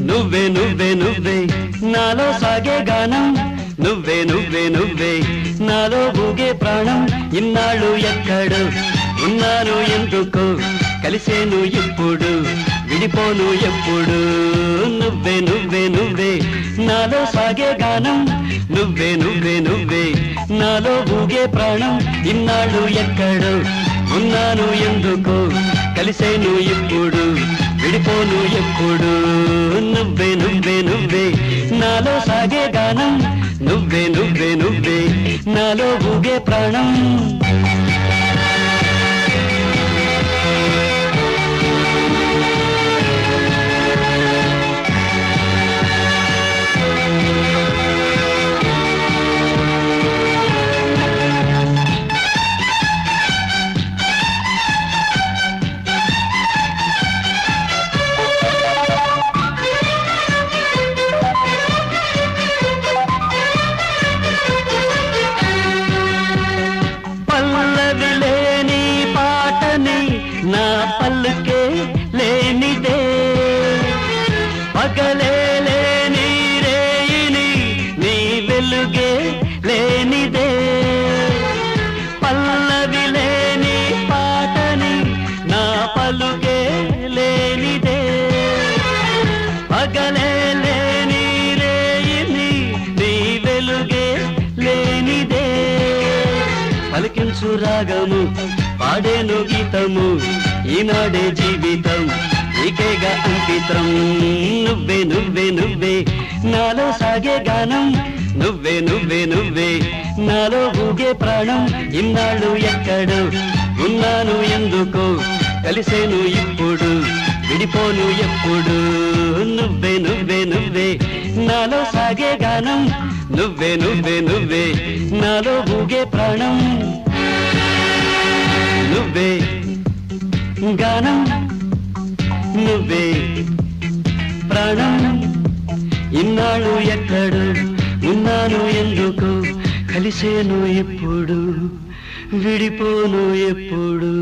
నువ్వే నువ్వే నువ్వే నాలో సాగే గానం, నువ్వే నువ్వే నువ్వే నాలో ఊగే ప్రాణం. ఇన్నాళ్ళు ఎక్కడు ఉన్నాను ఎందుకు, కలిసేను ఇప్పుడు విడిపోను ఎప్పుడు. నువ్వే నువ్వే నువ్వే నాలో సాగే గానం, నువ్వే నువ్వే నువ్వే నాలో ఊగే ప్రాణం. ఇన్నాళ్ళు ఎక్కడు ఉన్నాను ఎందుకు, కలిసేను ఇప్పుడు విడిపోను ఎప్పుడు. నువ్వే నువ్వే నువ్వే నాలో సాగే గానం, నువ్వే నువ్వే నువ్వే నాలో ఊగే ప్రాణం. నా పల్లుకే లేనిదే, పగలే లేని రేయిని నీ వెలుగే లేనిదే. పల్లవి లేని పాటని నా పలుకే లేనిదే, పగలే లేని రేయిని నీ వెలుగే లేనిదే. పలికించు రాగము పాడేను గీతము, ఈనాడే జీవితం నీకేగా అంకితం. నువ్వే నువ్వే నువ్వే నాలో సాగే గానం, నువ్వే నువ్వే నువ్వే నాలో ఊగే ప్రాణం. ఇన్నాళ్ళు ఎక్కడు ఉన్నాను ఎందుకు, కలిసేను ఇప్పుడు విడిపోను ఎప్పుడు. నువ్వే నువ్వే నువ్వే నాలో సాగే గానం, నువ్వే నువ్వే నువ్వే నాలో ఊగే ప్రాణం. నువ్వే గానం, నువ్వే ప్రాణం. ఇన్నాళ్ళు ఎక్కడు ఉన్నాను ఎందుకు, కలిసేను ఇప్పుడు విడిపోను ఎప్పుడు.